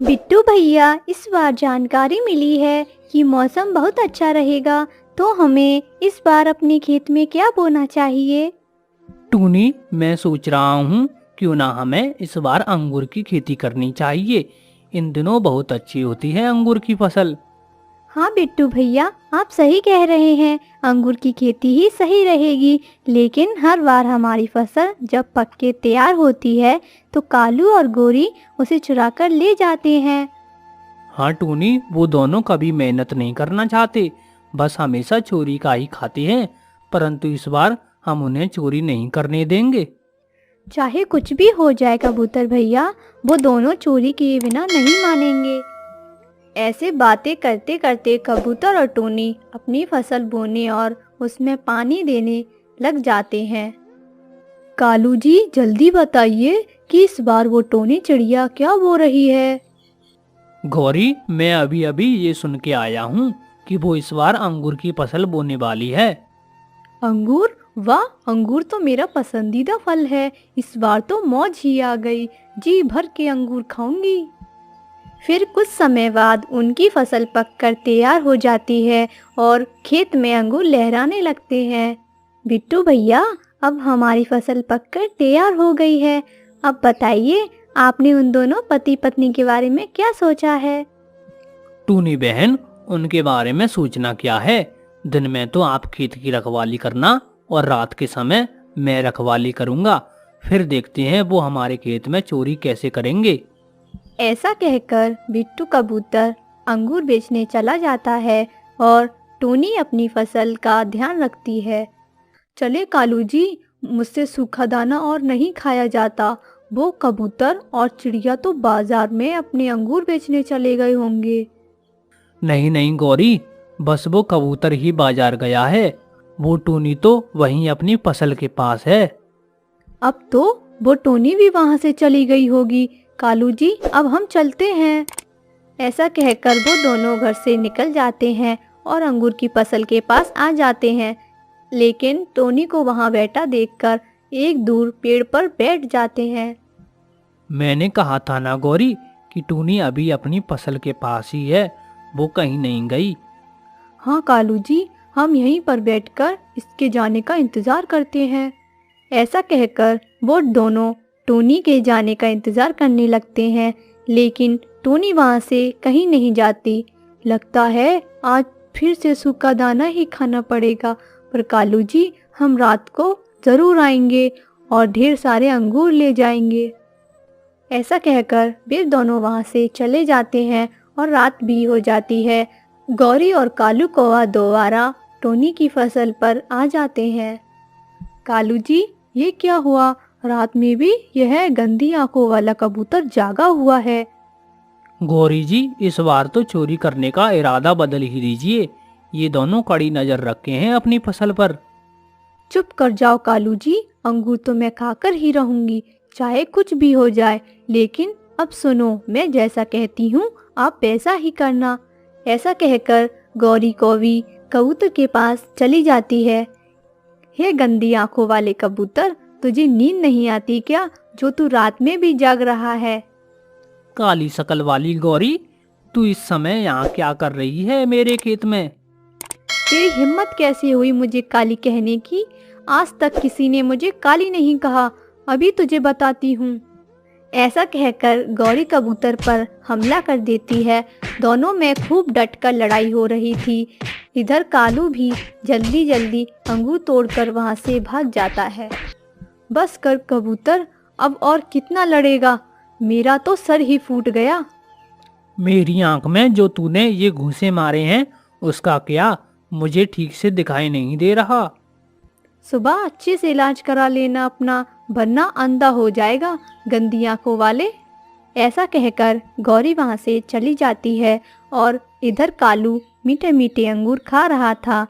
बिट्टू भैया, इस बार जानकारी मिली है कि मौसम बहुत अच्छा रहेगा, तो हमें इस बार अपने खेत में क्या बोना चाहिए? टूनी, मैं सोच रहा हूँ क्यों ना हमें इस बार अंगूर की खेती करनी चाहिए। इन दिनों बहुत अच्छी होती है अंगूर की फसल। हाँ बिट्टू भैया, आप सही कह रहे हैं। अंगूर की खेती ही सही रहेगी, लेकिन हर बार हमारी फसल जब पक के तैयार होती है तो कालू और गोरी उसे चुरा कर ले जाते हैं। हाँ टूनी, वो दोनों कभी मेहनत नहीं करना चाहते, बस हमेशा चोरी का ही खाते हैं। परंतु इस बार हम उन्हें चोरी नहीं करने देंगे। चाहे कुछ भी हो जाए कबूतर भैया, वो दोनों चोरी किए बिना नहीं मानेंगे। ऐसे बातें करते करते कबूतर और टोनी अपनी फसल बोने और उसमें पानी देने लग जाते हैं। कालू जी, जल्दी बताइए कि इस बार वो टोनी चिड़िया क्या बो रही है? गौरी, मैं अभी अभी ये सुन के आया हूँ कि वो इस बार अंगूर की फसल बोने वाली है। अंगूर? वाह, अंगूर तो मेरा पसंदीदा फल है। इस बार तो मौज ही आ गई, जी भर के अंगूर खाऊंगी। फिर कुछ समय बाद उनकी फसल पककर तैयार हो जाती है और खेत में अंगूर लहराने लगते हैं। बिट्टू भैया, अब हमारी फसल पककर तैयार हो गई है। अब बताइए, आपने उन दोनों पति पत्नी के बारे में क्या सोचा है? टूनी बहन, उनके बारे में सोचना क्या है। दिन में तो आप खेत की रखवाली करना और रात के समय मैं रखवाली करूंगा। फिर देखते हैं वो हमारे खेत में चोरी कैसे करेंगे। ऐसा कहकर बिट्टू कबूतर अंगूर बेचने चला जाता है और टोनी अपनी फसल का ध्यान रखती है। चले कालू जी, मुझसे सूखा दाना और नहीं खाया जाता। वो कबूतर और चिड़िया तो बाजार में अपने अंगूर बेचने चले गए होंगे। नहीं नहीं गौरी, बस वो कबूतर ही बाजार गया है। वो टूनी तो वहीं अपनी फसल के पास है। अब तो वो टोनी भी वहां से चली गई होगी। कालू जी, अब हम चलते हैं। ऐसा कहकर वो दोनों घर से निकल जाते हैं और अंगूर की फसल के पास आ जाते हैं। लेकिन टोनी को वहां बैठा देखकर एक दूर पेड़ पर बैठ जाते हैं। मैंने कहा था ना गौरी कि टूनी अभी अपनी फसल के पास ही है, वो कहीं नहीं गई। हाँ कालू जी, हम यहीं पर बैठकर इसके जाने का इंतजार करते हैं। ऐसा कहकर वो दोनों टोनी के जाने का इंतजार करने लगते हैं, लेकिन टोनी वहां से कहीं नहीं जाती। लगता है आज फिर से सूखा दाना ही खाना पड़ेगा। पर कालू जी, हम रात को जरूर आएंगे और ढेर सारे अंगूर ले जाएंगे। ऐसा कहकर वे दोनों वहां से चले जाते हैं और रात भी हो जाती है। गौरी और कालू कौवा दोबारा टोनी की फसल पर आ जाते हैं। कालू जी, ये क्या हुआ? रात में भी यह गंदी आंखों वाला कबूतर जागा हुआ है। गौरी जी, इस बार तो चोरी करने का इरादा बदल ही दीजिए। ये दोनों कड़ी नजर रखे हैं अपनी फसल पर। चुप कर जाओ कालू जी, अंगूर तो मैं खाकर ही रहूंगी, चाहे कुछ भी हो जाए। लेकिन अब सुनो, मैं जैसा कहती हूँ आप वैसा ही करना। ऐसा कहकर गौरी कौवी कबूतर के पास चली जाती है। हे गंदी आंखों वाले कबूतर, तुझे नींद नहीं आती क्या, जो तू रात में भी जाग रहा है? काली शकल वाली गौरी, तू इस समय यहाँ क्या कर रही है मेरे खेत में? तेरी हिम्मत कैसे हुई मुझे काली कहने की? आज तक किसी ने मुझे काली नहीं कहा, अभी तुझे बताती हूँ। ऐसा कहकर गौरी कबूतर पर हमला कर देती है। दोनों में खूब डटकर लड़ाई हो रही थी। इधर कालू भी जल्दी जल्दी अंगूर तोड़कर वहां से भाग जाता है। बस कर कबूतर, अब और कितना लड़ेगा? मेरा तो सर ही फूट गया। मेरी आंख में जो तूने ये घूंसे मारे हैं उसका क्या? मुझे ठीक से दिखाई नहीं दे रहा। सुबह अच्छे से इलाज करा लेना अपना, वरना अंधा हो जाएगा गंदी आंखों वाले। ऐसा कहकर गौरी वहां से चली जाती है और इधर कालू मीठे मीठे अंगूर खा रहा था।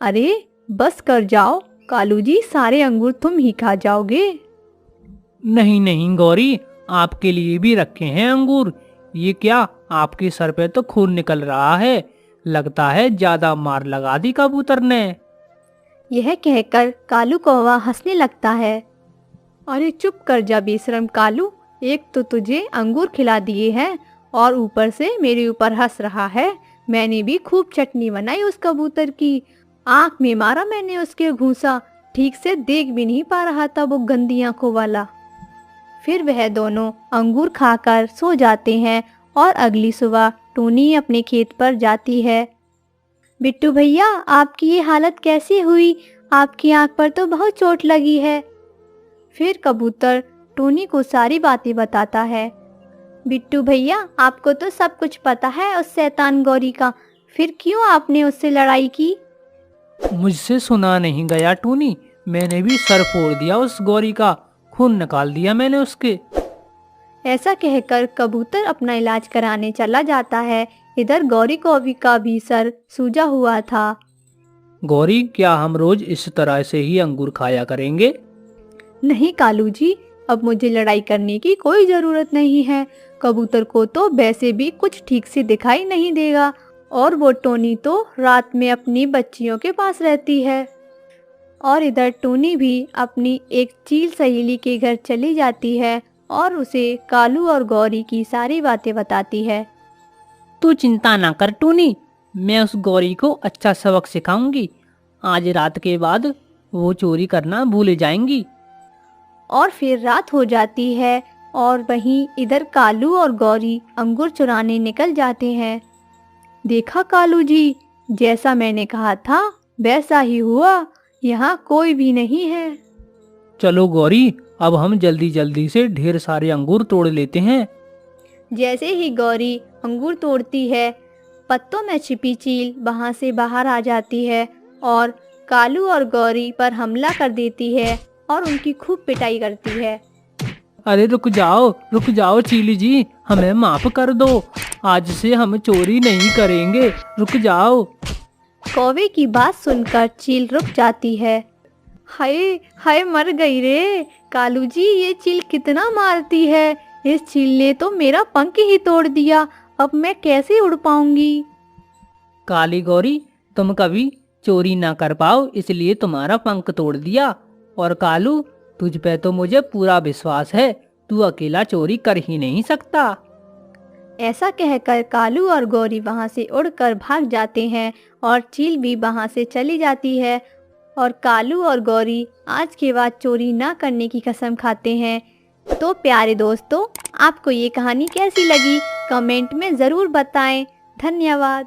अरे बस कर जाओ कालू जी, सारे अंगूर तुम ही खा जाओगे। नहीं नहीं गौरी, आपके लिए भी रखे हैं अंगूर। ये क्या, आपके सर पे तो खून निकल रहा है। लगता है ज्यादा मार लगा दी कबूतर ने। यह कहकर कालू कौवा हंसने लगता है। अरे चुप कर जा बेशरम कालू, एक तो तुझे अंगूर खिला दिए हैं और ऊपर से मेरे ऊपर हंस रहा है। मैंने भी खूब चटनी बनाई उस कबूतर की। आंख में मारा मैंने उसके घूंसा, ठीक से देख भी नहीं पा रहा था वो गंदी आंखों वाला। फिर वह दोनों अंगूर खाकर सो जाते हैं और अगली सुबह टूनी अपने खेत पर जाती है। बिट्टू भैया, आपकी ये हालत कैसी हुई? आपकी आंख पर तो बहुत चोट लगी है। फिर कबूतर टूनी को सारी बातें बताता है। बिट्टू भैया, आपको तो सब कुछ पता है उस शैतान गौरी का, फिर क्यों आपने उससे लड़ाई की? मुझसे सुना नहीं गया टूनी, मैंने भी सर फोड़ दिया उस गौरी का, खून निकाल दिया मैंने उसके। ऐसा कहकर कबूतर अपना इलाज कराने चला जाता है। इधर गौरी कौवी का भी सर सूजा हुआ था। गौरी, क्या हम रोज इस तरह से ही अंगूर खाया करेंगे? नहीं कालू जी, अब मुझे लड़ाई करने की कोई ज़रूरत नहीं है। कबूतर को तो वैसे भी कुछ ठीक से दिखाई नहीं देगा, और वो टोनी तो रात में अपनी बच्चियों के पास रहती है। और इधर टोनी भी अपनी एक चील सहेली के घर चली जाती है और उसे कालू और गौरी की सारी बातें बताती है। तू चिंता ना कर टूनी, मैं उस गौरी को अच्छा सबक सिखाऊंगी। आज रात के बाद वो चोरी करना भूल जाएंगी। और फिर रात हो जाती है और वहीं इधर कालू और गौरी अंगूर चुराने निकल जाते हैं। देखा कालू जी, जैसा मैंने कहा था वैसा ही हुआ, यहाँ कोई भी नहीं है। चलो गौरी, अब हम जल्दी जल्दी से ढेर सारे अंगूर तोड़ लेते हैं। जैसे ही गौरी अंगूर तोड़ती है, पत्तों में छिपी चील वहाँ से बाहर आ जाती है और कालू और गौरी पर हमला कर देती है और उनकी खूब पिटाई करती है। अरे रुक जाओ चीली जी, हमें माफ कर दो। आज से हम चोरी नहीं करेंगे, रुक जाओ। कौवे की बात सुनकर चील रुक जाती है। हाय हाय, मर गई रे कालू जी, ये चील कितना मारती है। इस चील ने तो मेरा पंख ही तोड़ दिया, अब मैं कैसे उड़ पाऊंगी। काली गौरी, तुम कभी चोरी ना कर पाओ इसलिए तुम्हारा पंख तोड़ दिया। और कालू, तुझ पे तो मुझे पूरा विश्वास है, तू अकेला चोरी कर ही नहीं सकता। ऐसा कहकर कालू और गौरी वहां से उड़कर भाग जाते हैं और चील भी वहां से चली जाती है। और कालू और गौरी आज के बाद चोरी ना करने की कसम खाते हैं। तो प्यारे दोस्तों, आपको ये कहानी कैसी लगी कमेंट में ज़रूर बताएं। धन्यवाद।